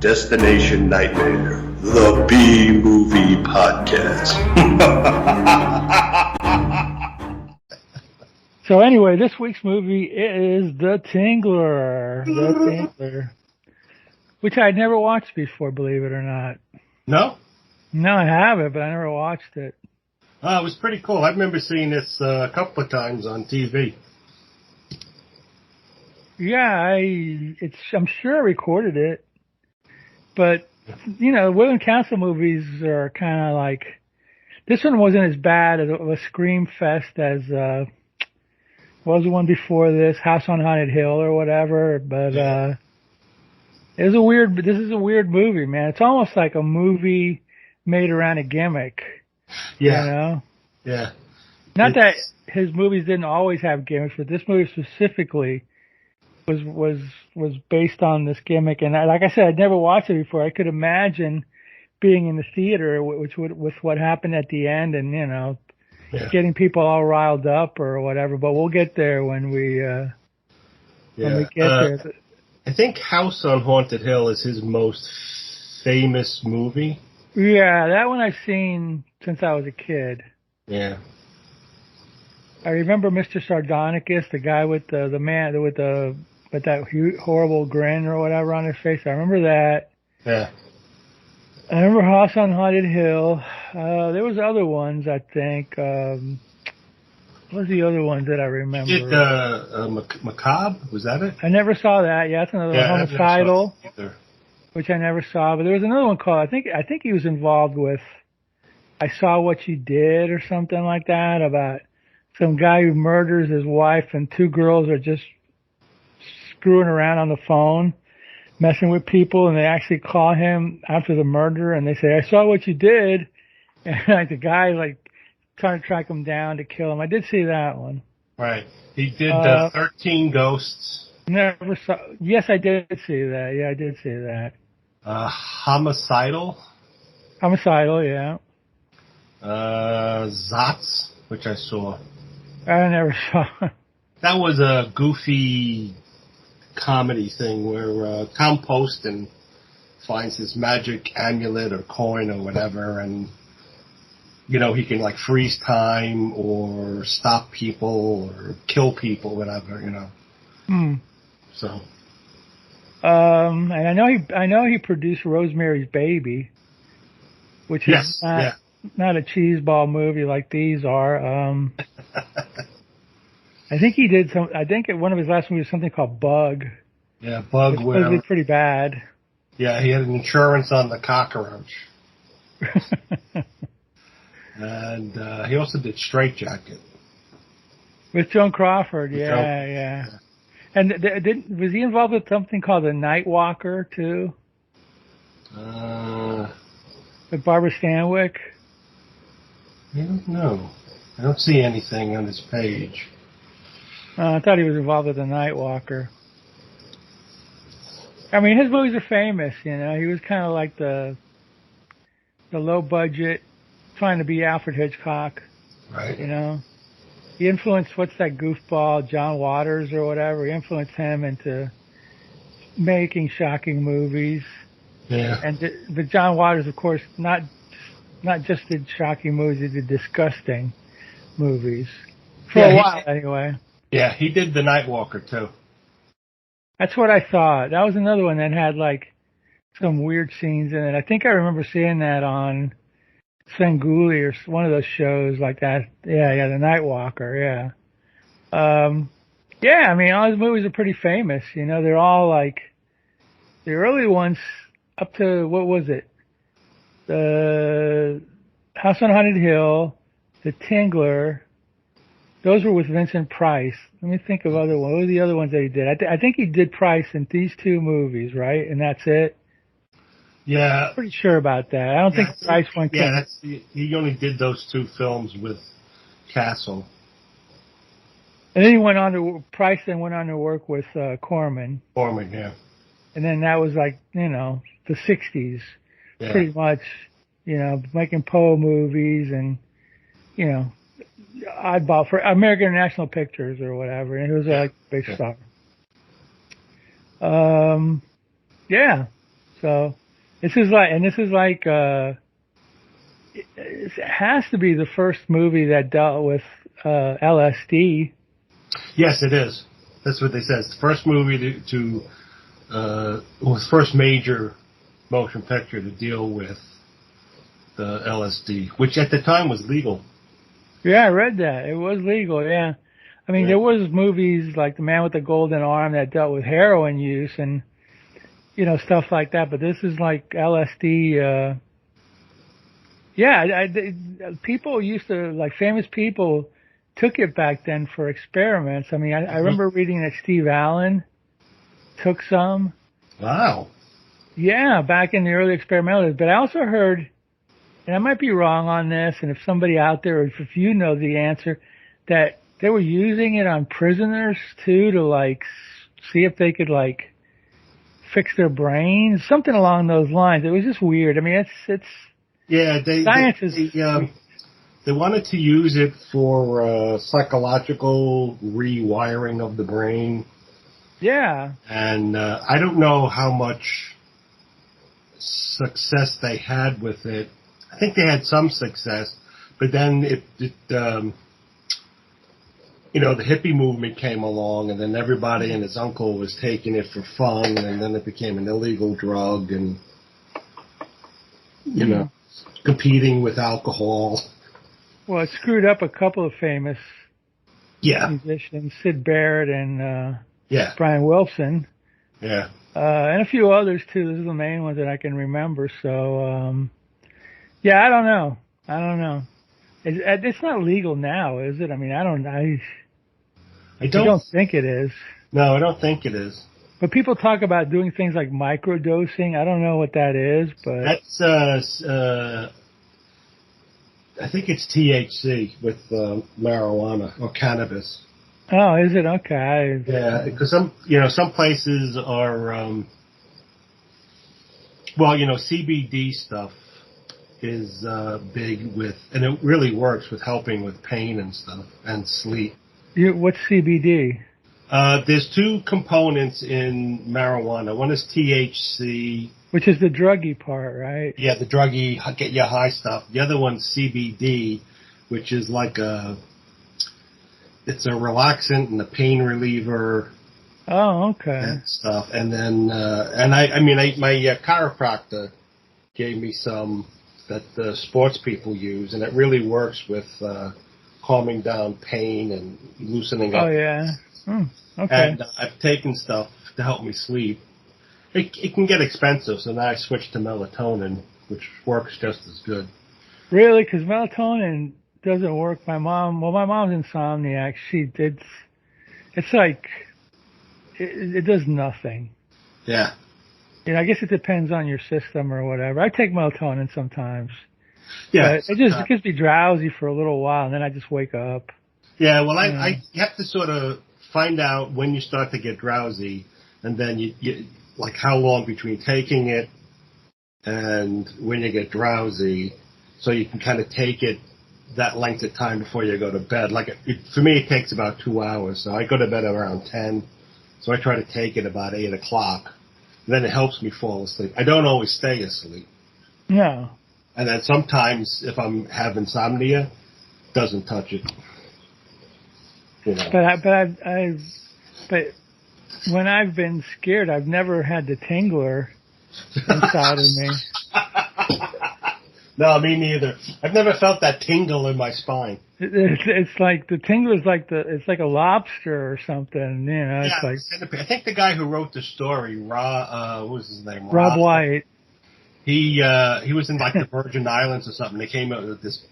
Destination Nightmare, the B-Movie Podcast. So anyway, this week's movie is The Tingler. The Tingler. Which I'd never watched before, believe it or not. No? No, I haven't, but I never watched it. It was pretty cool. I remember seeing this a couple of times on TV. Yeah, I'm sure I recorded it. But, you know, Will & Council movies are kind of like, this one wasn't as bad as a scream fest as, what was the one before this, House on Haunted Hill or whatever, but, this is a weird movie, man. It's almost like a movie made around a gimmick. Yeah. You know? Yeah. Not that his movies didn't always have gimmicks, but this movie specifically was based on this gimmick. And like I said, I'd never watched it before. I could imagine being in the theater, with what happened at the end, and you know, getting people all riled up or whatever. But we'll get there when we get there. I think House on Haunted Hill is his most famous movie. Yeah, that one I've seen since I was a kid. Yeah. I remember Mr. Sardonicus, the guy with the man with that horrible grin or whatever on his face. I remember that. Yeah. I remember House on Haunted Hill. There was other ones, I think. What was the other ones that I remember? You did Macabre? Was that it? I never saw that. Yeah, that's another one. Homicidal, which I never saw. But there was another one called, I think he was involved with I Saw What You Did or something like that, about some guy who murders his wife and two girls are just screwing around on the phone, messing with people, and they actually call him after the murder and they say, I saw what you did. And like the guy trying to track him down to kill him. I did see that one. Right. He did 13 Ghosts. Never saw. Yes, I did see that. Yeah, I did see that. Homicidal. Homicidal, yeah. Zotz, which I saw. I never saw. That was a goofy comedy thing where Tom Poston finds his magic amulet or coin or whatever, and you know, he can like freeze time or stop people or kill people, whatever, you know. So. And I know he produced Rosemary's Baby, which is not a cheeseball movie like these are. I think he did one of his last movies was something called Bug. Yeah, Bug. Which was pretty bad. Yeah, he had an insurance on the cockroach. And he also did Straight Jacket. With Joan Crawford, yeah. And was he involved with something called The Night Walker, too? With Barbara Stanwyck? I don't know. I don't see anything on his page. I thought he was involved with The Night Walker. I mean, his movies are famous, you know. He was kind of like the low budget, trying to be Alfred Hitchcock. Right. You know. He influenced, what's that goofball, John Waters or whatever. He influenced him into making shocking movies. Yeah. But John Waters, of course, not just did shocking movies, he did disgusting movies. For a while, anyway. Yeah, he did The Night Walker, too. That's what I thought. That was another one that had, like, some weird scenes in it. I think I remember seeing that on Svengoolie or one of those shows like that. Yeah, The Night Walker, yeah. I mean, all his movies are pretty famous. You know, they're all, like, the early ones up to, what was it? The House on Haunted Hill, The Tingler. Those were with Vincent Price. Let me think of other ones. What were the other ones that he did? I think he did Price in these two movies, right? And that's it? Yeah. I'm pretty sure about that. I don't think Price went. Yeah, he only did those two films with Castle. And then Price then went on to work with Corman. Corman, yeah. And then that was like, you know, the 60s. Yeah. Pretty much, you know, making Poe movies and, you know, oddball for American National Pictures or whatever. And it was like a big star. Yeah. So this is like it has to be the first movie that dealt with LSD. Yes, it is. That's what they said. It's the first movie was first major motion picture to deal with the LSD, which at the time was legal. Yeah, I read that. It was legal, yeah. I mean, there was movies like The Man with the Golden Arm that dealt with heroin use and, stuff like that, but this is like LSD, people used to, like famous people took it back then for experiments. I mean, I remember reading that Steve Allen took some. Wow. Yeah, back in the early experimental days. But I also heard, and I might be wrong on this, and if somebody out there, if you know the answer, that they were using it on prisoners too to like see if they could like fix their brains, something along those lines. It was just weird. I mean, it's science is. They wanted to use it for psychological rewiring of the brain. Yeah. And I don't know how much success they had with it. I think they had some success, but then the hippie movement came along, and then everybody and his uncle was taking it for fun, and then it became an illegal drug, and competing with alcohol. Well, it screwed up a couple of famous musicians, Syd Barrett and Brian Wilson. Yeah. And a few others too. Those are the main ones that I can remember. So, I don't know. It's not legal now, is it? I mean, I don't think it is. No, I don't think it is. But people talk about doing things like microdosing. I don't know what that is, but that's I think it's THC with marijuana or cannabis. Oh, is it? Okay. Yeah, because some places are, CBD stuff is big with, and it really works with helping with pain and stuff and sleep. What's CBD? There's two components in marijuana. One is THC. Which is the druggy part, right? Yeah, the druggy, get you high stuff. The other one's CBD, which is like it's a relaxant and a pain reliever. Oh, okay. And stuff. And then, my chiropractor gave me some that the sports people use, and it really works with calming down pain and loosening up. Oh, yeah. Okay. And I've taken stuff to help me sleep. It can get expensive, so now I switched to melatonin, which works just as good. Really? Because melatonin doesn't work. My mom's insomniac. It's like, it does nothing. Yeah. I guess it depends on your system or whatever. I take melatonin sometimes. Yeah. But it gives me drowsy for a little while, and then I just wake up. Yeah, well, I have to sort of find out when you start to get drowsy, and then you like how long between taking it and when you get drowsy, so you can kind of take it that length of time before you go to bed. Like for me, it takes about 2 hours, so I go to bed around 10, so I try to take it about 8 o'clock. And then it helps me fall asleep. I don't always stay asleep. No. And then sometimes if I'm have insomnia, doesn't touch it. But when I've been scared, I've never had the Tingler inside of me. No, me neither. I've never felt that tingle in my spine. It's like the Tingler's it's like a lobster or something. It's like centipede. I think the guy who wrote the story, what was his name? Robb White. He was in like the Virgin Islands or something. They came up with this.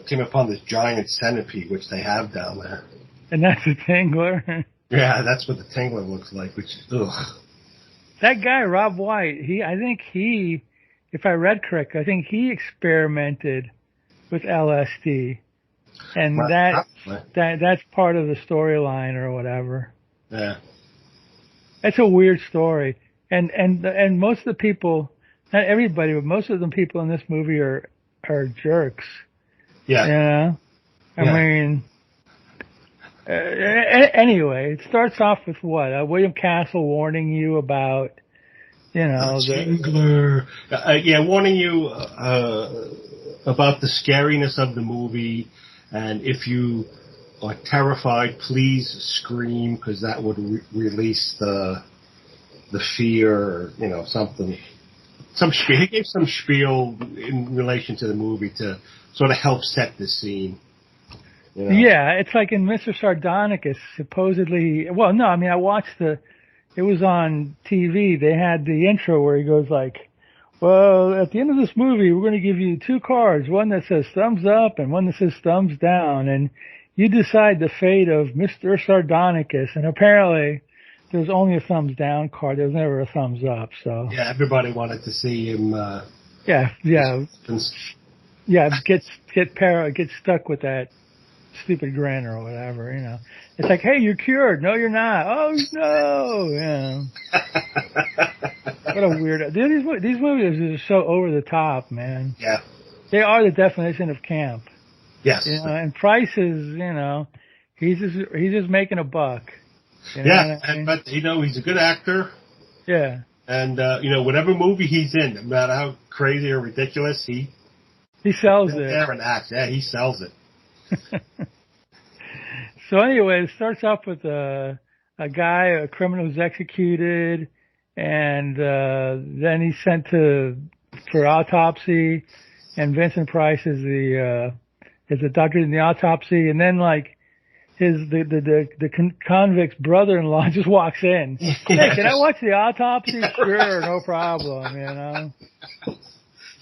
Came upon this giant centipede, which they have down there. And that's a Tingler. Yeah, that's what the Tingler looks like. Which, ugh. That guy, Robb White, if I read correctly, I think he experimented with LSD, and that's part of the storyline or whatever. Yeah, it's a weird story, and most of the people, not everybody, but most of the people in this movie are jerks. Yeah. I mean, anyway, it starts off with what? William Castle warning you about You know, Tingler. Warning you about the scariness of the movie, and if you are terrified, please scream, because that would release the fear, or, you know, something. Some spiel. He gave some spiel in relation to the movie to sort of help set the scene. You know? Yeah, it's like in Mr. Sardonicus, supposedly. Well, no, I mean, I watched it was on TV. They had the intro where he goes like, well, at the end of this movie, we're going to give you 2 cards, one that says thumbs up and one that says thumbs down, and you decide the fate of Mr. Sardonicus. And apparently, there was only a thumbs down card. There was never a thumbs up. So yeah, everybody wanted to see him. Get stuck with that stupid grin or whatever, you know. It's like, hey, you're cured. No, you're not. Oh no, yeah. What a weirdo. These movies are so over the top, man. Yeah, they are the definition of camp. Yes. You know, and Price is, you know, he's just making a buck. You know yeah, I mean? but you know, he's a good actor. Yeah. And you know, whatever movie he's in, no matter how crazy or ridiculous, he sells it. There and acts. Yeah, he sells it. So anyway, it starts off with a criminal who's executed, and then he's sent for autopsy, and Vincent Price is the doctor in the autopsy, and then like the convict's brother-in-law just walks in. Hey, can I watch the autopsy? Yeah, sure, no problem. You know.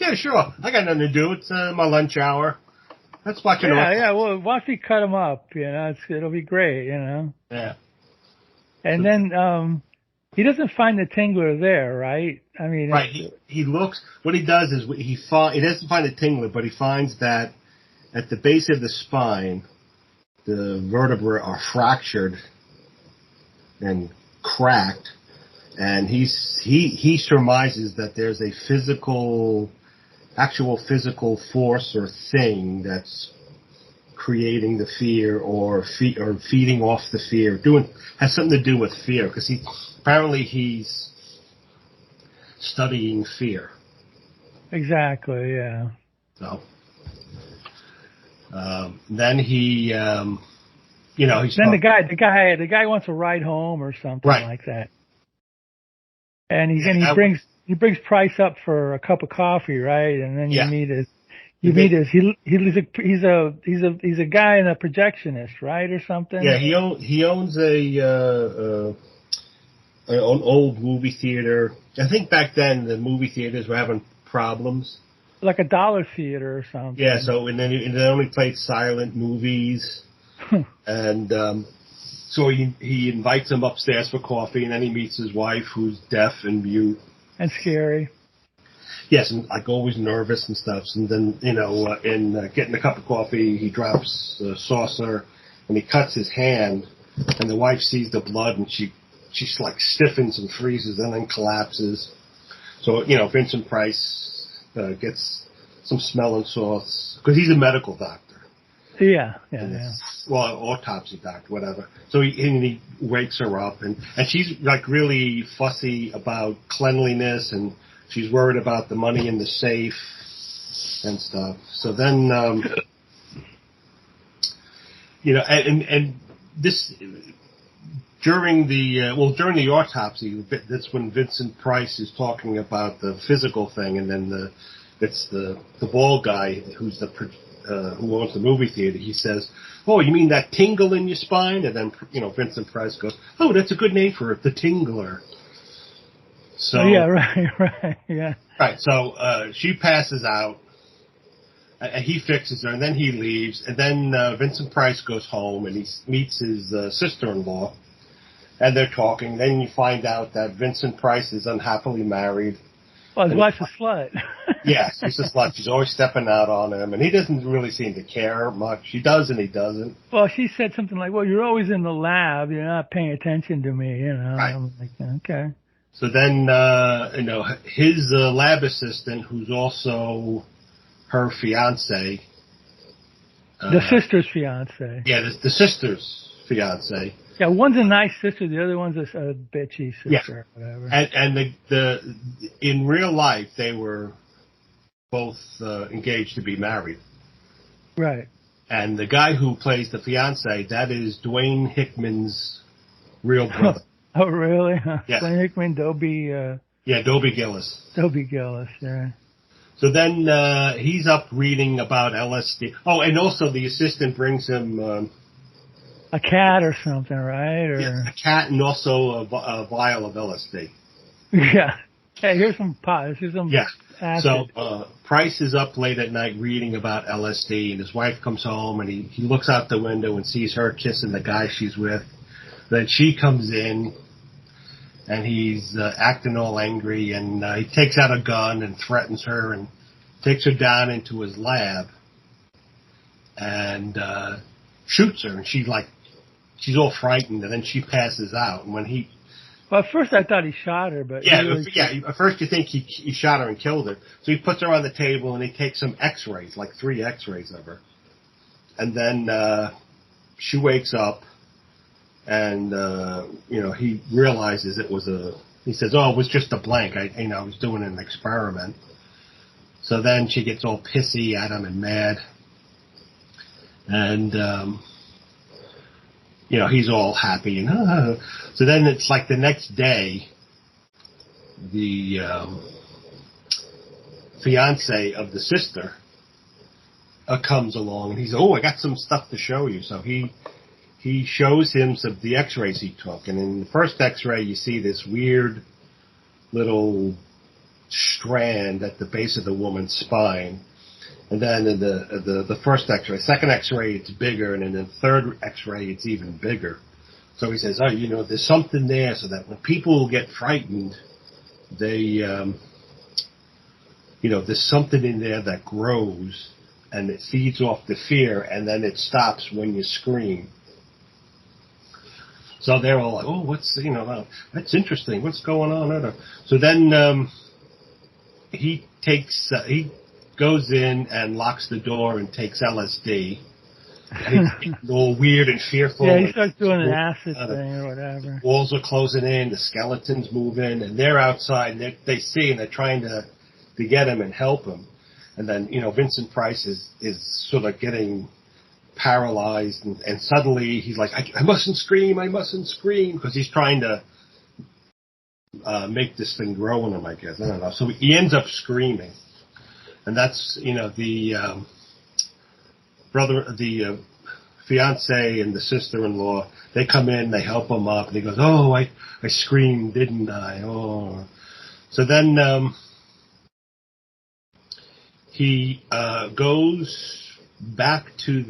Yeah, sure. I got nothing to do. It's my lunch hour. Let's watch it. Yeah. Well, watch me cut him up. You know, it'll be great. You know. Yeah. And then he doesn't find the Tingler there, right? I mean, right. He looks. What he does is he doesn't find the Tingler, but he finds that at the base of the spine, the vertebrae are fractured and cracked, and he surmises that there's a actual physical force or thing that's creating the fear or feeding off the fear. Has something to do with fear, because apparently he's studying fear. Exactly. Yeah. So. Then he, he's. Then the guy wants a ride home or something like that, and he brings Price up for a cup of coffee, right? And then he's a guy and a projectionist, right, or something. Yeah, he owns an old movie theater. I think back then the movie theaters were having problems. Like a dollar theater or something. Yeah, so and they only played silent movies, and so he invites him upstairs for coffee, and then he meets his wife, who's deaf and mute and scary. Yes, and like always nervous and stuff. And then in getting a cup of coffee, he drops a saucer, and he cuts his hand, and the wife sees the blood, and she's like stiffens and freezes, and then collapses. So Vincent Price gets some smelling salts, because he's a medical doctor. Yeah. Well, autopsy doctor, whatever. So he wakes her up, and she's like really fussy about cleanliness, and she's worried about the money in the safe and stuff. So then, and this during the autopsy, that's when Vincent Price is talking about the physical thing, and then it's the bald guy who's who owns the movie theater. He says, "Oh, you mean that tingle in your spine?" And then Vincent Price goes, "Oh, that's a good name for it, the Tingler." So yeah, right, yeah. Right. So she passes out, and he fixes her, and then he leaves, and then Vincent Price goes home, and he meets his sister-in-law, and they're talking. Then you find out that Vincent Price is unhappily married. Well, his wife's a slut. Yes, he's a slut. She's always stepping out on him, and he doesn't really seem to care much. He does and he doesn't. Well, she said something like, "Well, you're always in the lab. You're not paying attention to me." Right. I'm like, okay. So then, his lab assistant, who's also her fiance. The sister's fiance. Yeah, the sister's fiance. Yeah, one's a nice sister, the other one's a bitchy sister, or whatever. And the in real life they were both engaged to be married. Right. And the guy who plays the fiance, that is Dwayne Hickman's real brother. Oh, really? Yeah. Dwayne Hickman, Dobie. Dobie Gillis. Dobie Gillis, yeah. So then he's up reading about LSD. Oh, and also the assistant brings him a cat or something, right? Or a cat and also a vial of LSD. Yeah. Hey, here's some pot. Here's some acid. So Price is up late at night reading about LSD, and his wife comes home, and he looks out the window and sees her kissing the guy she's with. Then she comes in, and he's acting all angry, and he takes out a gun and threatens her and takes her down into his lab and shoots her, and she's all frightened, and then she passes out. And when well, at first I thought he shot her, but at first you think he shot her and killed her. So he puts her on the table and he takes some X-rays, like 3 X-rays of her, and then she wakes up, and he realizes it was he says, "Oh, it was just a blank. I was doing an experiment." So then she gets all pissy at him and mad, and he's all happy, and so then it's like the next day, the fiance of the sister comes along, and he's, "Oh, I got some stuff to show you." So he shows him some of the X-rays he took, and in the first X-ray you see this weird little strand at the base of the woman's spine. And then in the first X-ray, second X-ray, it's bigger, and in the third X-ray, it's even bigger. So he says, there's something there, so that when people get frightened, they, there's something in there that grows, and it feeds off the fear, and then it stops when you scream. So they're all like, "Oh, that's interesting. What's going on?" So then he goes in and locks the door and takes LSD. And he's all weird and fearful. Yeah, he starts doing an acid thing or whatever. Walls are closing in, the skeletons move in, and they're outside, and they see, and they're trying to get him and help him. And then, Vincent Price is sort of getting paralyzed, and suddenly he's like, I mustn't scream, because he's trying to make this thing grow in him, I guess. I don't know. So he ends up screaming. And that's, the fiance and the sister-in-law, they come in, they help him up, and he goes, "Oh, I screamed, didn't I? Oh." So then he goes back to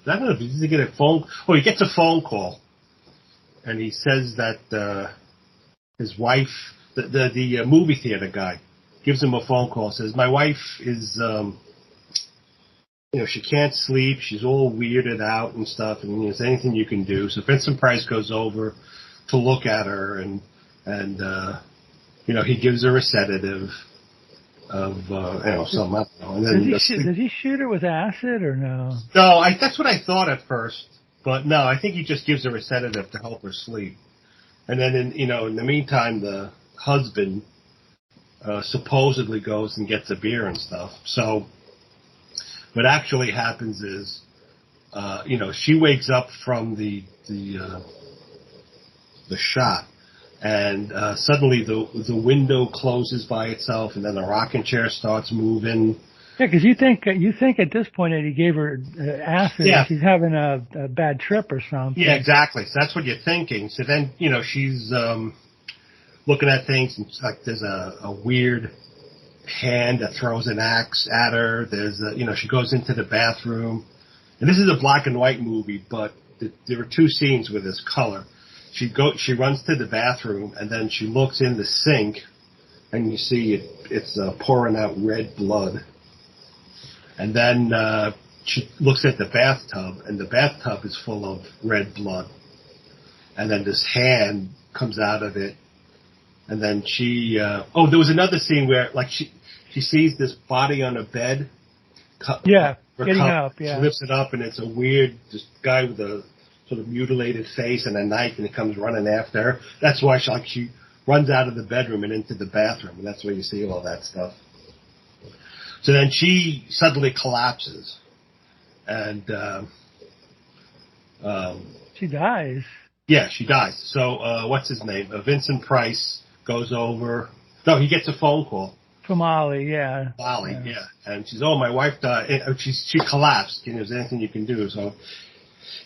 I don't know if he get a phone. Oh, he gets a phone call, and he says that his wife, the movie theater guy, gives him a phone call. Says, "My wife is, she can't sleep. She's all weirded out and stuff. And is there anything you can do?" So Vincent Price goes over to look at her, and he gives her a sedative of something. I don't know. And then does he shoot her with acid or no? No, that's what I thought at first, but no, I think he just gives her a sedative to help her sleep. And then in the meantime, the husband supposedly goes and gets a beer and stuff. So what actually happens is, she wakes up from the shot, and suddenly the window closes by itself, and then the rocking chair starts moving. Yeah, because you think at this point that he gave her acid, and she's having a bad trip or something. Yeah, exactly. So that's what you're thinking. So then she's looking at things, and like there's a weird hand that throws an axe at her. There's she goes into the bathroom, and this is a black and white movie, but there are 2 scenes with this color. She runs to the bathroom, and then she looks in the sink, and you see it's pouring out red blood. And then she looks at the bathtub, and the bathtub is full of red blood. And then this hand comes out of it, and then she there was another scene where she sees this body on a bed. Getting up. Yeah, she lifts it up, and it's a weird guy with a sort of mutilated face and a knife, and he comes running after her. That's why she runs out of the bedroom and into the bathroom, and that's where you see all that stuff. So then she suddenly collapses, and she dies. Yeah, she dies. So what's his name? Vincent Price goes over. No, he gets a phone call. From Ollie, yeah. Ollie, yeah. And she's, oh, my wife died. She collapsed. Is there anything you can do? So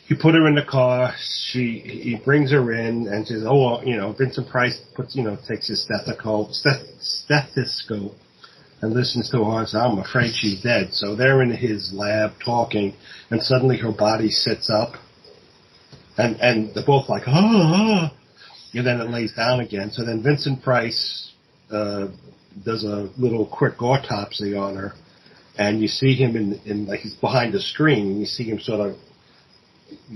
he put her in the car. He brings her in and says, oh, well, Vincent Price takes his stethoscope and listens to her and says, I'm afraid she's dead. So they're in his lab talking, and suddenly her body sits up. And they're both like, and then it lays down again. So then Vincent Price does a little quick autopsy on her, and you see him in like he's behind the screen, and you see him sort of,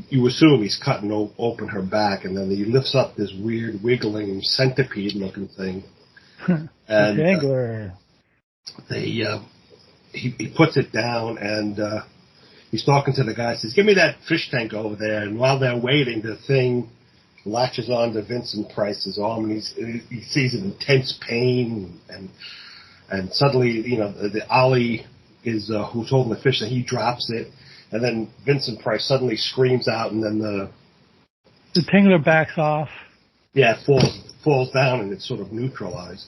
you assume he's cutting open her back, and then he lifts up this weird wiggling centipede-looking thing. And Tingler. He puts it down, and he's talking to the guy, says, give me that fish tank over there. And while they're waiting, the thing latches onto Vincent Price's arm, and he sees an intense pain, and suddenly, the Ollie is who's holding the fish, and he drops it, and then Vincent Price suddenly screams out, and then the Tingler backs off. Yeah, falls down, and it's sort of neutralized.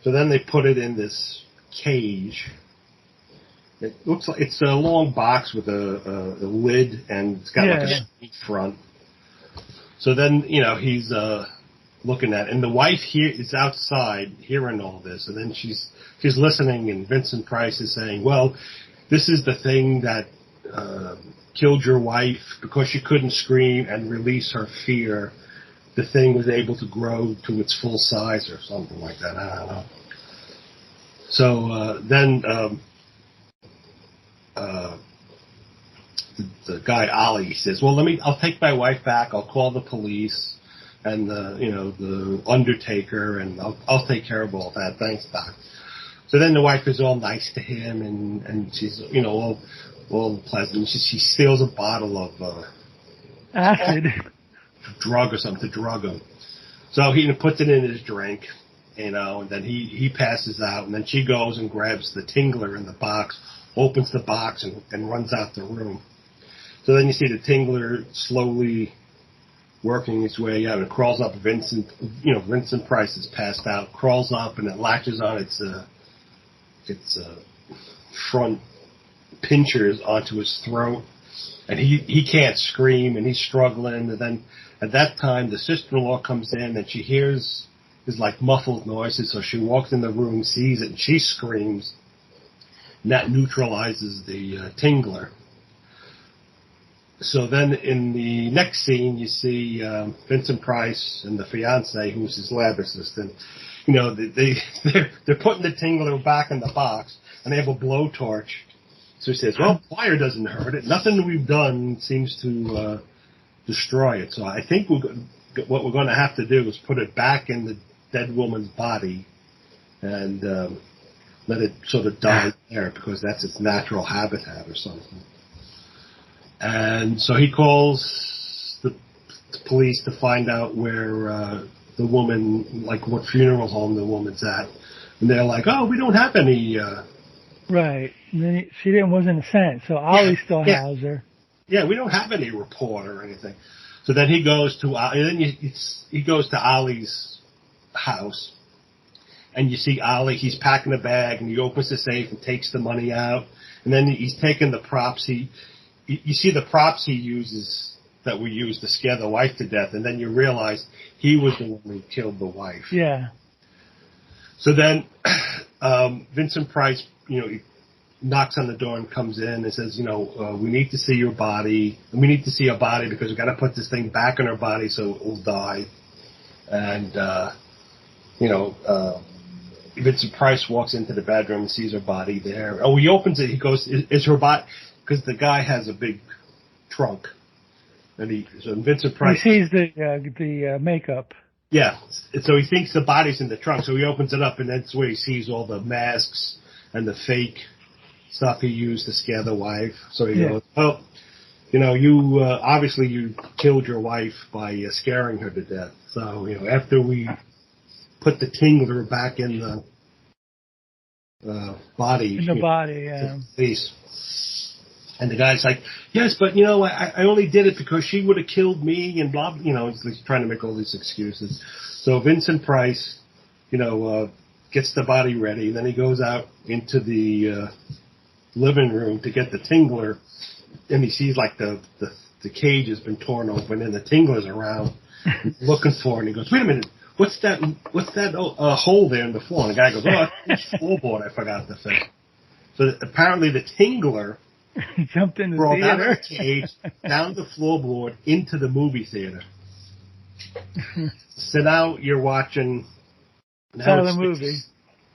So then they put it in this cage. It looks like it's a long box with a lid, and it's got like a straight front. So then, he's looking at it, and the wife here is outside hearing all this, and then she's listening, and Vincent Price is saying, well, this is the thing that killed your wife because she couldn't scream and release her fear. The thing was able to grow to its full size or something like that. I don't know. So then the guy Ollie says, "Well, I'll take my wife back. I'll call the police and the undertaker, and I'll take care of all that. Thanks, Doc." So then the wife is all nice to him, and she's all pleasant. She steals a bottle of acid drug or something to drug him. So he puts it in his drink, and then he passes out, and then she goes and grabs the Tingler in the box, opens the box, and runs out the room. So then you see the Tingler slowly working its way out, and it crawls up. Vincent Price is passed out, crawls up, and it latches on its front pinchers onto his throat, and he can't scream, and he's struggling. And then at that time, the sister-in-law comes in, and she hears his like muffled noises, so she walks in the room, sees it, and she screams, and that neutralizes the Tingler. So then in the next scene, you see Vincent Price and the fiance, who's his lab assistant. They're putting the Tingler back in the box, and they have a blowtorch. So he says, well, fire doesn't hurt it. Nothing we've done seems to destroy it. So I think what we're going to have to do is put it back in the dead woman's body and let it sort of die there, because that's its natural habitat or something. And so he calls the police to find out where the woman, like what funeral home the woman's at. And they're like, oh, we don't have any... Right. And then she wasn't sent, so Ollie still has her. Yeah, we don't have any report or anything. So then he goes to Ollie's house, and you see Ollie. He's packing a bag, and he opens the safe and takes the money out, and then he's taking the props. You see the props he uses that we use to scare the wife to death, and then you realize he was the one who killed the wife. Yeah. So then Vincent Price, he knocks on the door and comes in and says, we need to see your body. We need to see your body because we've got to put this thing back in her body so it will die. And, Vincent Price walks into the bedroom and sees her body there. Oh, he opens it. He goes, is her body, because the guy has a big trunk. And so Vincent Price. He sees the makeup. Yeah. So he thinks the body's in the trunk. So he opens it up, and that's where he sees all the masks and the fake stuff he used to scare the wife. So he goes, oh, you obviously you killed your wife by scaring her to death. So, after we put the Tingler back in the body. In the body, yeah. Police. And the guy's like, yes, but, I only did it because she would have killed me and blah, he's trying to make all these excuses. So Vincent Price, gets the body ready. And then he goes out into the living room to get the Tingler. And he sees like the cage has been torn open and the Tingler's around looking for it. And he goes, wait a minute. What's that hole there in the floor? And the guy goes, it's the floorboard I forgot to fix. So apparently the Tingler jumped in the crawled out theater. of the cage, down the floorboard, into the movie theater. So now you're watching the movie.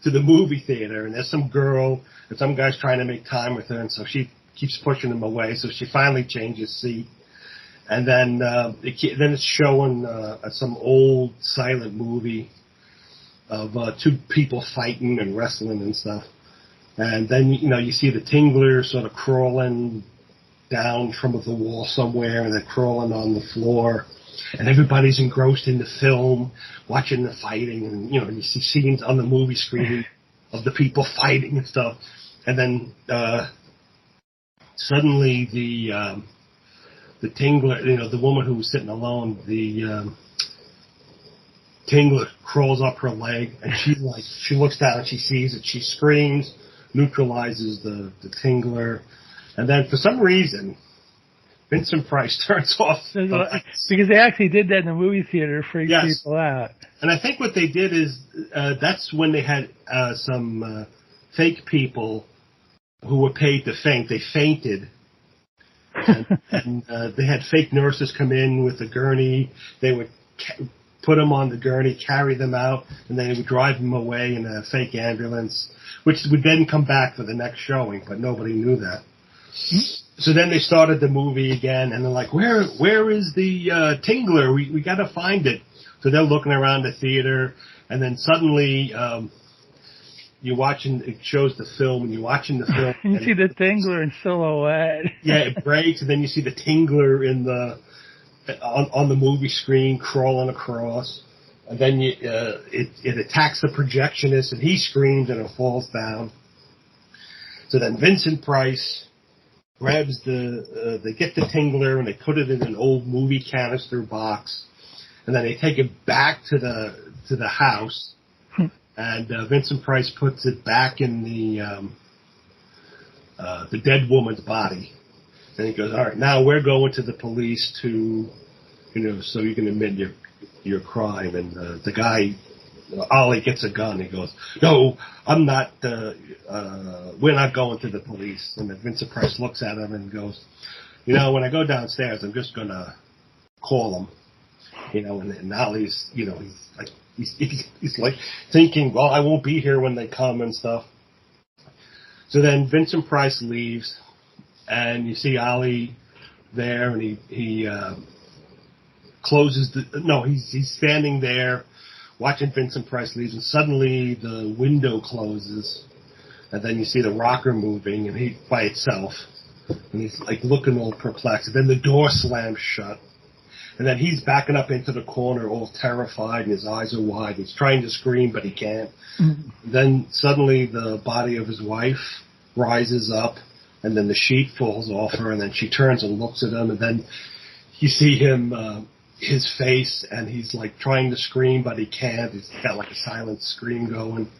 To the movie theater, and there's some girl, and some guy's trying to make time with her, and so she keeps pushing him away, so she finally changes seat. And then it's showing some old silent movie of two people fighting and wrestling and stuff. And then, you see the Tingler sort of crawling down from the wall somewhere and then crawling on the floor. And everybody's engrossed in the film, watching the fighting. And, you see scenes on the movie screen of the people fighting and stuff. And then suddenly the Tingler, the woman who was sitting alone, the Tingler crawls up her leg, and she looks down and she sees it. She screams, neutralizes the Tingler, and then for some reason, Vincent Price turns off the lights. Because they actually did that in the movie theater, freak people out. And I think what they did is that's when they had some fake people who were paid to faint. They fainted. And they had fake nurses come in with a gurney. They would put them on the gurney, carry them out, and then they would drive them away in a fake ambulance, which would then come back for the next showing, but nobody knew that. So then they started the movie again, and they're like, where is the Tingler? We got to find it. So they're looking around the theater, and then suddenly it shows the film, and you're watching the film. You see the Tingler in silhouette. Yeah, it breaks, and then you see the Tingler on the movie screen crawling across. And then it attacks the projectionist, and he screams, and it falls down. So then Vincent Price grabs they get the Tingler, and they put it in an old movie canister box, and then they take it back to the house. And Vincent Price puts it back in the dead woman's body. And he goes, all right, now we're going to the police to, so you can admit your crime. And the guy, Ollie, gets a gun. He goes, no, I'm not, we're not going to the police. And then Vincent Price looks at him and goes, when I go downstairs, I'm just going to call him. And Ollie's, he's like thinking, well, I won't be here when they come and stuff. So then Vincent Price leaves, and you see Ollie there, and he closes he's standing there watching Vincent Price leave, and suddenly the window closes, and then you see the rocker moving, and he by itself, and he's like looking all perplexed, and then the door slams shut. And then he's backing up into the corner all terrified, and his eyes are wide. He's trying to scream, but he can't. Mm-hmm. Then suddenly the body of his wife rises up, and then the sheet falls off her, and then she turns and looks at him, and then you see him, his face, and he's like trying to scream, but he can't. He's got like a silent scream going.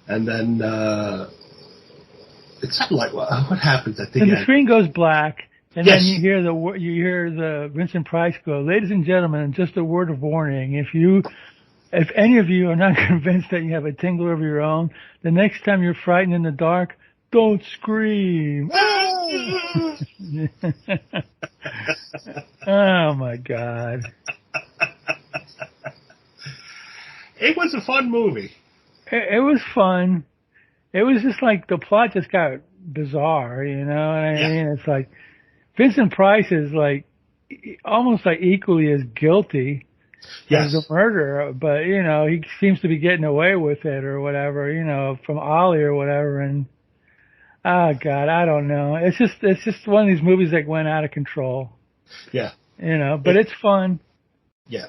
And then it's something like, what happens at the end? And the screen goes black. And yes. Then you hear the Vincent Price go, ladies and gentlemen, just a word of warning. If any of you are not convinced that you have a Tingler of your own, the next time you're frightened in the dark, don't scream. Oh my God. It was a fun movie. It was fun. It was just like the plot just got bizarre, I mean, it's like, Vincent Price is like almost like equally as guilty as the murder, but he seems to be getting away with it or whatever, from Ollie or whatever. And Oh God, I don't know. It's just one of these movies that went out of control. Yeah. But it's fun. Yeah.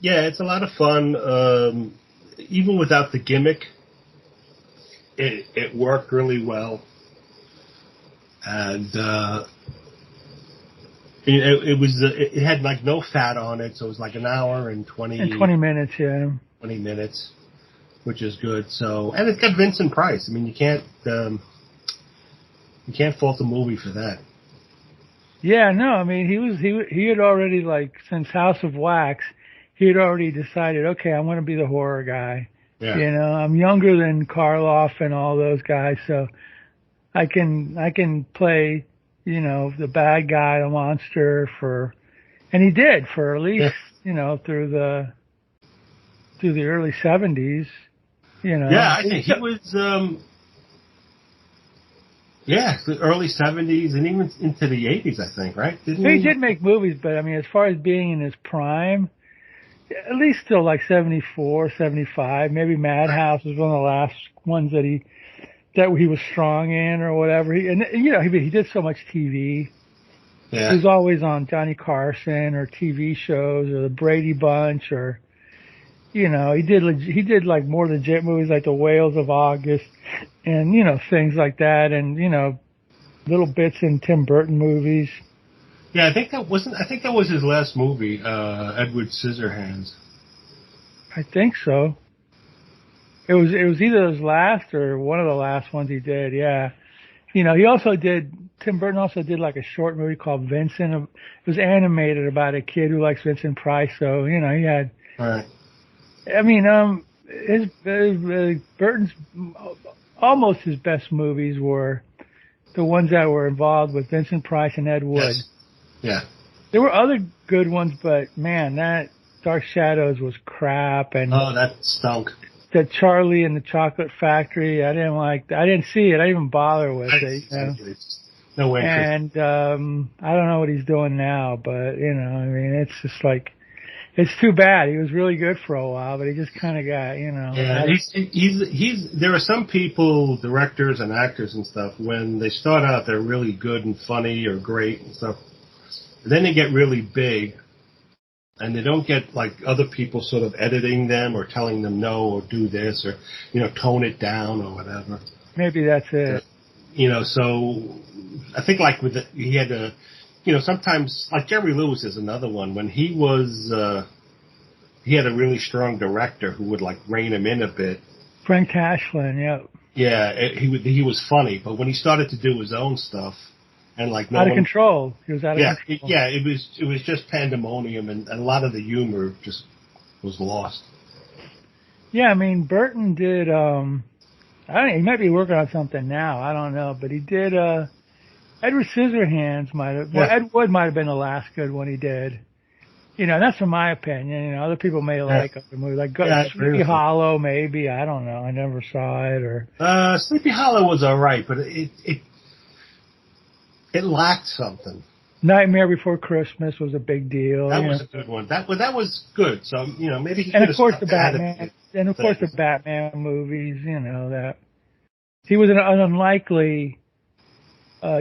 Yeah, it's a lot of fun. Even without the gimmick, it worked really well. And it had like no fat on it, so it was like an hour and 20 minutes, yeah. 20 minutes, which is good. So, and it's got Vincent Price. I mean, you can't fault the movie for that. Yeah, no, I mean he had already, like, since House of Wax, he had already decided, okay, I'm going to be the horror guy. Yeah. I'm younger than Karloff and all those guys, so I can play, the bad guy, the monster and he did for at least, through the early 70s, Yeah, I think he was, the early 70s and even into the 80s, I think, right? He did make movies, but I mean, as far as being in his prime, at least till like 74, 75, maybe Madhouse was one of the last ones that he was strong in or whatever. He did so much TV. Yeah. He was always on Johnny Carson or TV shows or the Brady Bunch or, he did like more legit movies like The Whales of August and, things like that and, little bits in Tim Burton movies. Yeah, I think that was his last movie, Edward Scissorhands. I think so. It was either his last or one of the last ones he did, yeah. Tim Burton also did like a short movie called Vincent. It was animated about a kid who likes Vincent Price, so, he had... Right. I mean, Burton's, almost his best movies were the ones that were involved with Vincent Price and Ed Wood. Yes. Yeah. There were other good ones, but man, that Dark Shadows was crap. And that stunk. The Charlie and the Chocolate Factory, I didn't like. I didn't see it. I didn't even bother with it. No way. And I don't know what he's doing now, but I mean, it's just like, it's too bad. He was really good for a while, but he just kind of got, Yeah, there are some people, directors and actors and stuff, when they start out, they're really good and funny or great and stuff. Then they get really big, and they don't get like other people sort of editing them or telling them no or do this or tone it down or whatever. Maybe that's it. So I think like he had a, sometimes like Jerry Lewis is another one. When he was, he had a really strong director who would like rein him in a bit. Frank Tashlin, yeah. Yeah, he was funny, but when he started to do his own stuff. And like out of control. He was out of control. It was just pandemonium, and a lot of the humor just was lost. Yeah, I mean, Burton did. He might be working on something now. I don't know, but he did. Edward Scissorhands might have. Well, Ed Wood might have been the last good one he did. That's from my opinion. Other people may like other movies, like Sleepy Hollow, maybe. I don't know. I never saw it. Or Sleepy Hollow was all right, but it lacked something. Nightmare Before Christmas was a big deal. That was a good one. That was good. So maybe he. And of course the Batman. And of course the Batman movies. That he was an unlikely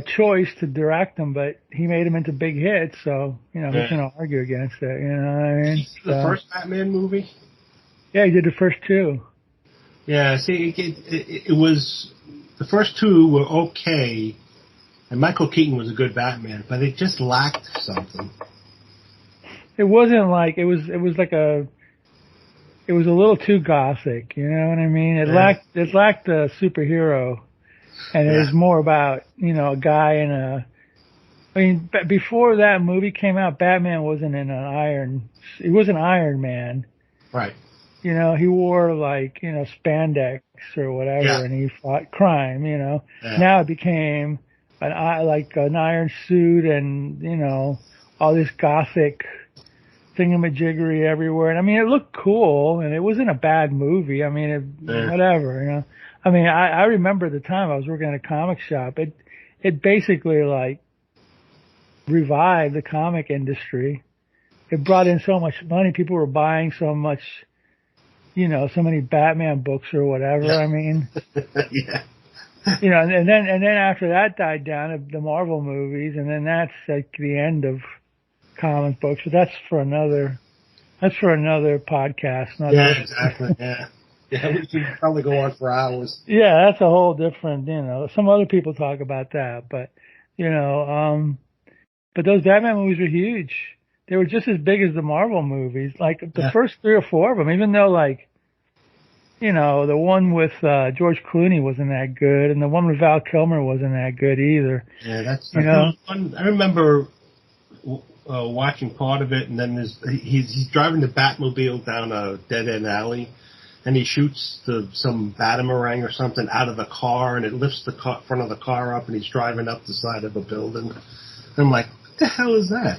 choice to direct them, but he made them into big hits. So who's going to argue against it? You know what I mean? The first Batman movie. Yeah, he did the first two. Yeah, see, it was the first two were okay. And Michael Keaton was a good Batman, but it just lacked something. It wasn't like it was a little too gothic, you know what I mean? It lacked the superhero, and it was more about a guy in a. I mean, before that movie came out, Batman wasn't in he was an Iron Man, right? He wore like spandex or whatever, and he fought crime. Now it became an iron suit and, all this gothic thingamajiggery everywhere. And I mean, it looked cool and it wasn't a bad movie. I mean, whatever, I mean, I remember the time I was working at a comic shop. It basically like revived the comic industry. It brought in so much money. People were buying so much, so many Batman books or whatever. I mean, and then after that died down, the Marvel movies, and then that's like the end of comic books. But that's for another podcast. Exactly. Yeah, we could probably go on for hours. Yeah, that's a whole different. Some other people talk about that, but but those Batman movies were huge. They were just as big as the Marvel movies. Like the first 3 or 4 of them, even though the one with George Clooney wasn't that good, and the one with Val Kilmer wasn't that good either. Yeah, that's one. I remember watching part of it, and then he's driving the Batmobile down a dead end alley, and he shoots some Batamarang or something out of the car, and it lifts the front of the car up, and he's driving up the side of a building. And I'm like, what the hell is that?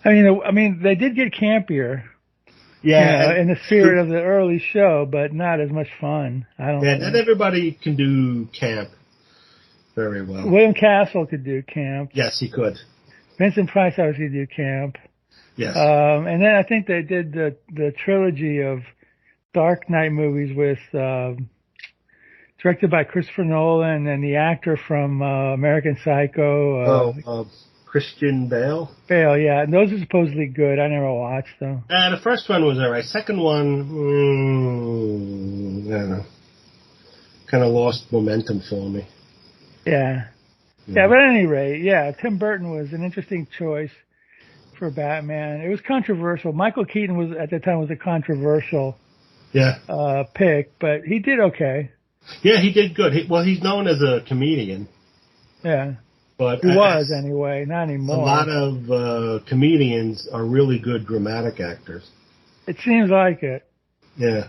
I mean, they did get campier. Yeah, in the spirit of the early show, but not as much fun. I don't think. And everybody can do camp very well. William Castle could do camp. Yes, he could. Vincent Price obviously do camp. Yes. And then I think they did the trilogy of Dark Knight movies with directed by Christopher Nolan and the actor from American Psycho. Christian Bale? Bale, yeah. And those are supposedly good. I never watched them. The first one was alright. Second one, I don't know. Kind of lost momentum for me. Yeah. Yeah, but at any rate, Tim Burton was an interesting choice for Batman. It was controversial. Michael Keaton was, at the time, was a controversial pick, but he did okay. Yeah, he did good. He's known as a comedian. Yeah. But he was anyway, not anymore. A lot of comedians are really good dramatic actors. It seems like it. Yeah.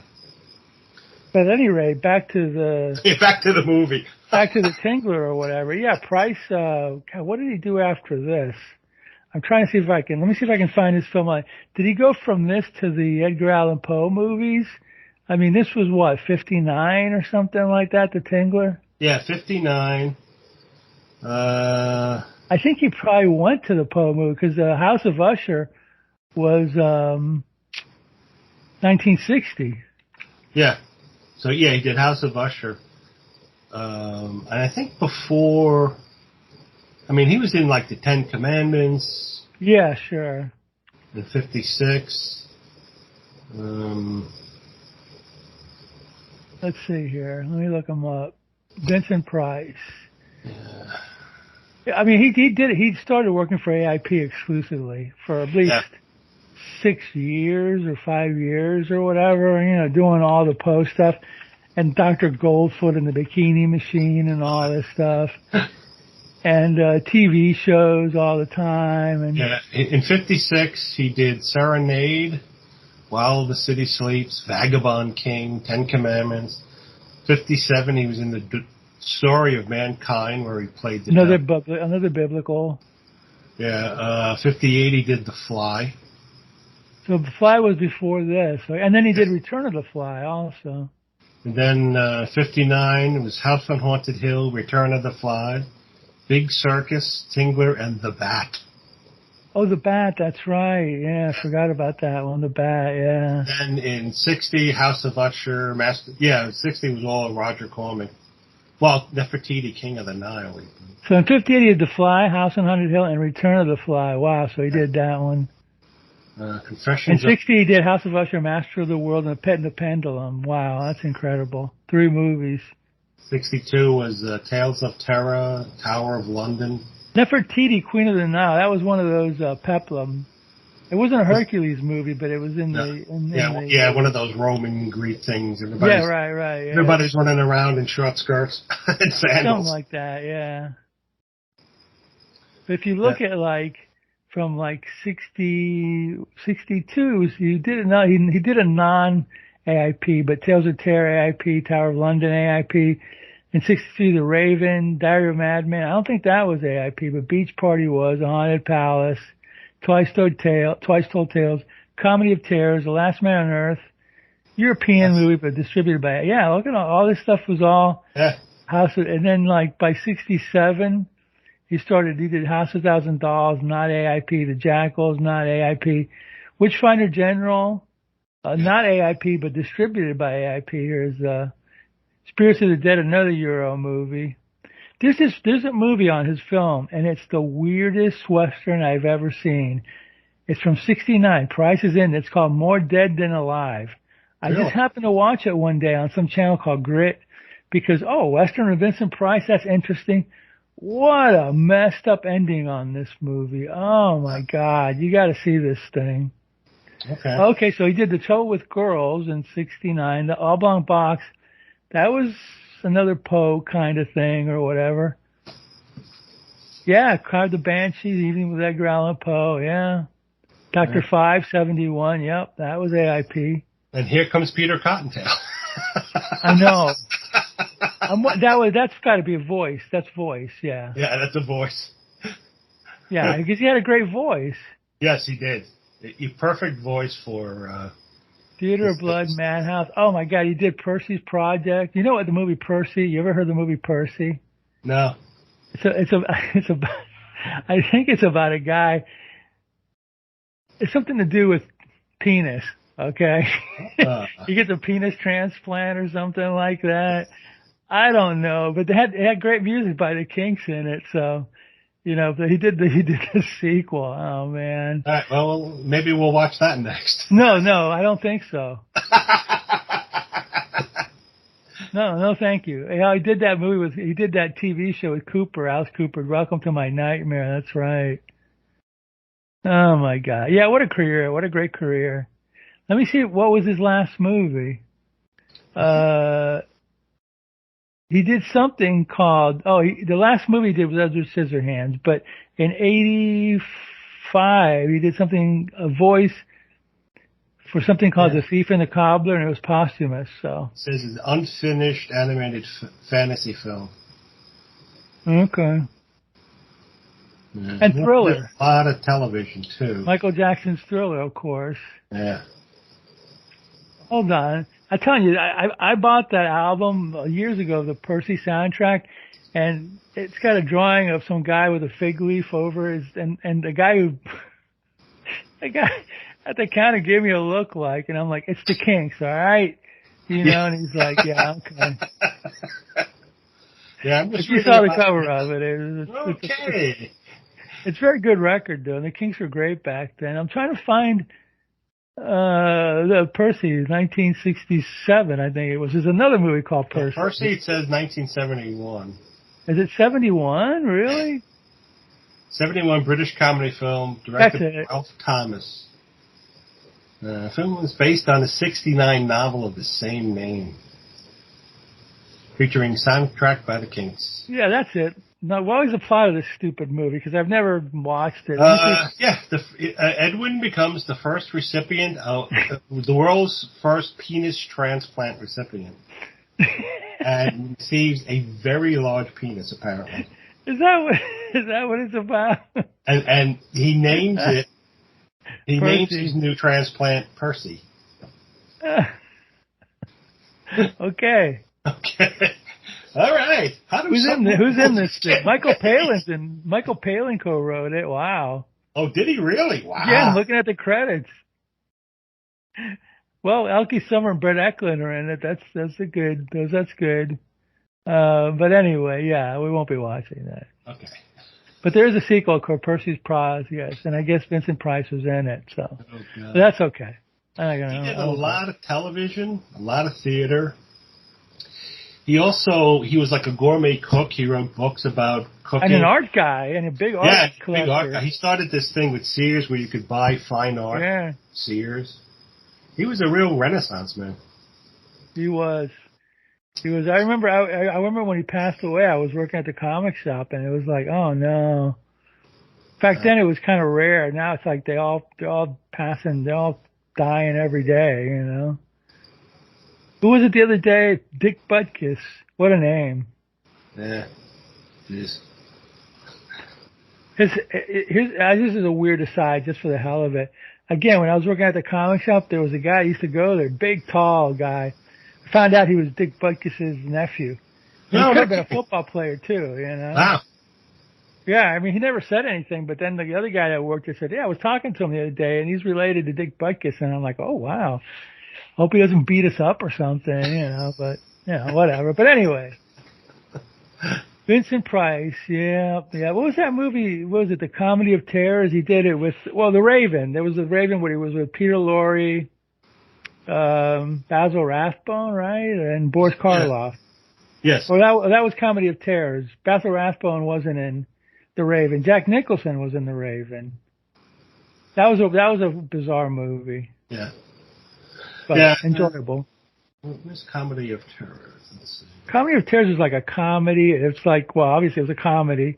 But at any rate, back to the movie. Back to the Tingler or whatever. Yeah, Price, God, what did he do after this? I'm trying to see if let me see if I can find his film. Did he go from this to the Edgar Allan Poe movies? I mean, this was what, 59 or something like that, the Tingler? Yeah, 59. I think he probably went to the Poe movie because the House of Usher was 1960. Yeah. So, he did House of Usher. And I think before, he was in like the 10 Commandments. Yeah, sure. In 56. Let's see here. Let me look him up. Vincent Price. Yeah. He started working for AIP exclusively for at least 6 years or 5 years or whatever, doing all the Poe stuff and Dr. Goldfoot and the Bikini Machine and all this stuff and TV shows all the time. And in 56, he did Serenade, While the City Sleeps, Vagabond King, 10 Commandments. 57, he was in the Story of Mankind, where he played another biblical. Yeah, 58 he did The Fly. So The Fly was before this, and then he did Return of the Fly also. And then 59 it was House on Haunted Hill, Return of the Fly, Big Circus, Tingler, and The Bat. Oh, The Bat, that's right. Yeah, I forgot about that one. The Bat, yeah. And in 60, House of Usher, 60 was all Roger Corman. Well, Nefertiti, King of the Nile. So in 58 he did The Fly, House on Haunted Hill, and Return of the Fly. Wow, so he did that one. Confessions. In 60 he did House of Usher, Master of the World, and The Pet and the Pendulum. Wow, that's incredible. 3 movies. 62 was Tales of Terror, Tower of London. Nefertiti, Queen of the Nile. That was one of those peplum. It wasn't a Hercules movie, but it was in one of those Roman Greek things. Right. Yeah. Everybody's running around in short skirts and sandals. Something like that, yeah. But if you look at from 60, 62, he did a non-AIP, but Tales of Terror AIP, Tower of London AIP. In 63, The Raven, Diary of a Madman. I don't think that was AIP, but Beach Party was, A Haunted Palace, Twice Told Tales, Comedy of Terrors, The Last Man on Earth, European movie, but distributed by, look at all this stuff was all House of, and then by 67, he did House of Thousand Dolls, not AIP, The Jackals, not AIP, Witchfinder General, not AIP, but distributed by AIP. Here's, Spirits of the Dead, another Euro movie. There's a movie on his film, and it's the weirdest Western I've ever seen. It's from '69. Price is in. It's called More Dead Than Alive. I Really? just happened to watch it one day on some channel called Grit because, Western with Vincent Price, that's interesting. What a messed up ending on this movie. Oh my God. You got to see this thing. Okay, so he did The Trouble with Girls in '69, the Oblong Box. That was another Poe kind of thing or whatever. Yeah, Cry of the Banshees, Evening with Edgar Allan Poe, yeah. Dr. Five, '71, yep, that was AIP. And here comes Peter Cottontail. I know. That's got to be a voice. That's voice, yeah. Yeah, that's a voice. Yeah, because he had a great voice. Yes, he did. A perfect voice for... Theater of Blood, Madhouse. Oh my God, he did Percy's Project. You know what the movie Percy? You ever heard the movie Percy? No. It's about. I think it's about a guy. It's something to do with penis. Okay, he gets a penis transplant or something like that. I don't know, but it had great music by the Kinks in it. So, but he did the sequel. Oh man. All right, well, maybe we'll watch that next. No, I don't think so. No, thank you. He did that he did that TV show with Alice Cooper, Welcome to My Nightmare. That's right. Oh my God. Yeah, what a career. What a great career. Let me see, what was his last movie? He did something called, the last movie he did was Edward Scissorhands, but in '85 he did a voice for something called The Thief and the Cobbler, and it was posthumous, so. It says it's an unfinished animated fantasy film. Okay. Yeah. And Thriller. A lot of television, too. Michael Jackson's Thriller, of course. Yeah. Hold on. I'm telling you, I bought that album years ago, the Percy soundtrack, and it's got a drawing of some guy with a fig leaf over his, and the guy at the counter gave me a look like, and I'm like, it's the Kinks, all right? And he's like, yeah, okay. Yeah, I'm just you saw the cover of it. It's a very good record, though. The Kinks were great back then. I'm trying to find the Percy, 1967, I think it was. There's another movie called Percy. Percy, it says 1971. Is it 71? Really? 71 British comedy film directed by Ralph Thomas. The film was based on a '69 novel of the same name, featuring soundtrack by the Kinks. Yeah, that's it. Now, what was the plot of this stupid movie? Because I've never watched it. Edwin becomes the first recipient of the world's first penis transplant recipient, and receives a very large penis. Apparently, is that what it's about? And he names it. He Percy. names his new transplant Percy. Okay. All right. Who's in this thing? Michael Palin co-wrote it. Wow. Oh, did he really? Wow. Yeah, I'm looking at the credits. Well, Elkie Summer and Brett Eklund are in it. That's good. But anyway, yeah, we won't be watching that. Okay. But there is a sequel called Percy's Prize, yes, and I guess Vincent Price was in it, so but that's okay. He did a lot of television, a lot of theater. He was like a gourmet cook. He wrote books about cooking. And an art guy, and a big art collector. Big art guy. He started this thing with Sears where you could buy fine art. Yeah. Sears. He was a real Renaissance man. He was. I remember when he passed away, I was working at the comic shop, and it was like, oh no. Back then it was kind of rare. Now it's like they're all passing, they're all dying every day, Who was it the other day? Dick Butkus. What a name. Yeah. Jeez. This is a weird aside just for the hell of it. Again, when I was working at the comic shop, there was a guy who used to go there, big, tall guy. I found out he was Dick Butkus' nephew. He could have been a football player too, Wow. Yeah, I mean, he never said anything, but then the other guy that worked there said, yeah, I was talking to him the other day, and he's related to Dick Butkus, and I'm like, oh, wow. Hope he doesn't beat us up or something, but, whatever. But anyway. Vincent Price, yeah. What was that movie? What was it, The Comedy of Terrors? He did it with, The Raven. There was The Raven where he was with Peter Lorre, Basil Rathbone, right? And Boris Karloff. Yes. Well, that was Comedy of Terrors. Basil Rathbone wasn't in The Raven. Jack Nicholson was in The Raven. That was a bizarre movie. Yeah. But enjoyable. Where's Comedy of Terrors? Let's see. Comedy of Terrors is like a comedy. It's like, well, obviously it was a comedy.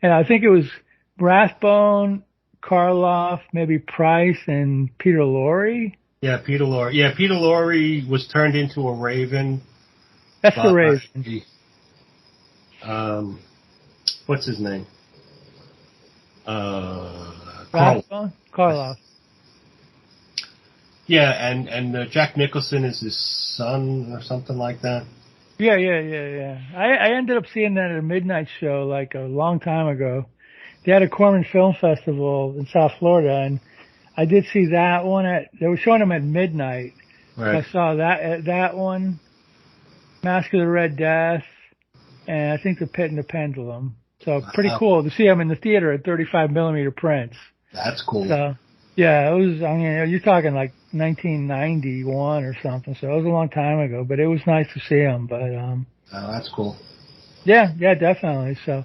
And I think it was Rathbone, Karloff, maybe Price, and Peter Lorre. Yeah, Peter Lorre. Yeah, Peter Lorre was turned into a raven. That's The Raven. What's his name? Rathbone? Karloff. Yeah, and Jack Nicholson is his son or something like that. Yeah. I ended up seeing that at a midnight show like a long time ago. They had a Corman Film Festival in South Florida, and I did see that one. They were showing them at midnight. Right. I saw that one, Mask of the Red Death, and I think The Pit and the Pendulum. So pretty cool to see them in the theater at 35 millimeter prints. That's cool. So, yeah, it was, you're talking like 1991 or something, so it was a long time ago, but it was nice to see them. But, oh, that's cool. Yeah, definitely. So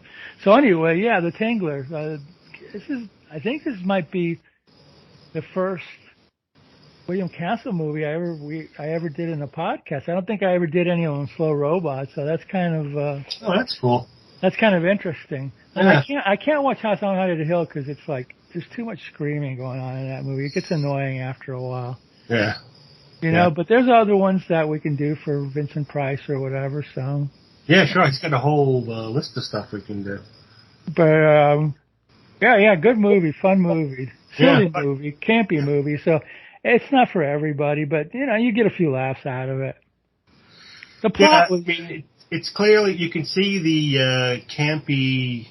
anyway, yeah, the Tingler. I think this might be the first William Castle movie I ever did in a podcast. I don't think I ever did any on Slow Robots, so that's kind of oh, that's cool. That's kind of interesting. Yeah. I can't watch House on Haunted Hill because it's like there's too much screaming going on in that movie. It gets annoying after a while. Yeah. You know, but there's other ones that we can do for Vincent Price or whatever. So. Yeah, sure. He's got a whole list of stuff we can do. But yeah, good movie, fun movie, silly movie, campy movie. So it's not for everybody, but you get a few laughs out of it. The plot was. It's clearly, you can see the campy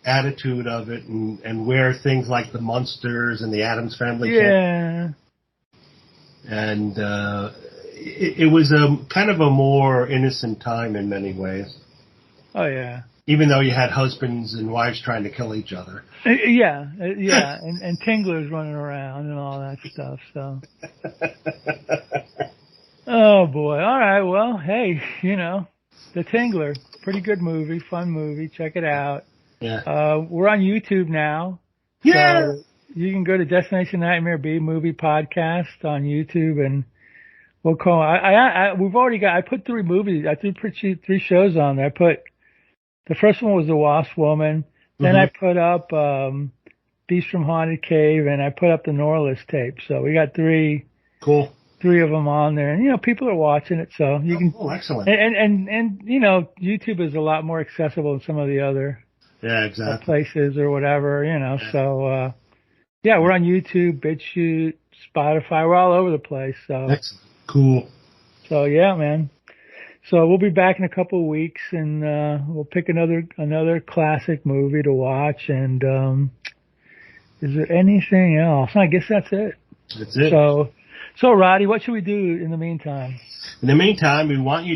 attitude of it and where things like the Munsters and the Addams Family came. And it was a kind of a more innocent time in many ways. Oh, yeah. Even though you had husbands and wives trying to kill each other. Yeah. And Tingler's running around and all that stuff, so. Oh, boy. All right, well, hey, The Tingler, pretty good movie, fun movie. Check it out. Yeah. We're on YouTube now. Yeah. So you can go to Destination Nightmare B Movie Podcast on YouTube, and we'll call. We've already got. I put 3 movies. I threw 3 shows on there. I put the first one was The Wasp Woman. Then I put up Beast from Haunted Cave, and I put up the Norless tape. So we got 3. Cool. 3 of them on there, and people are watching it, so you can. Oh, excellent! And YouTube is a lot more accessible than some of the other places or whatever, So we're on YouTube, BitChute, Spotify, we're all over the place. So excellent, cool. So yeah, man. So we'll be back in a couple of weeks, and we'll pick another classic movie to watch. And is there anything else? I guess that's it. That's it. So, Roddy, what should we do in the meantime? In the meantime, we want you to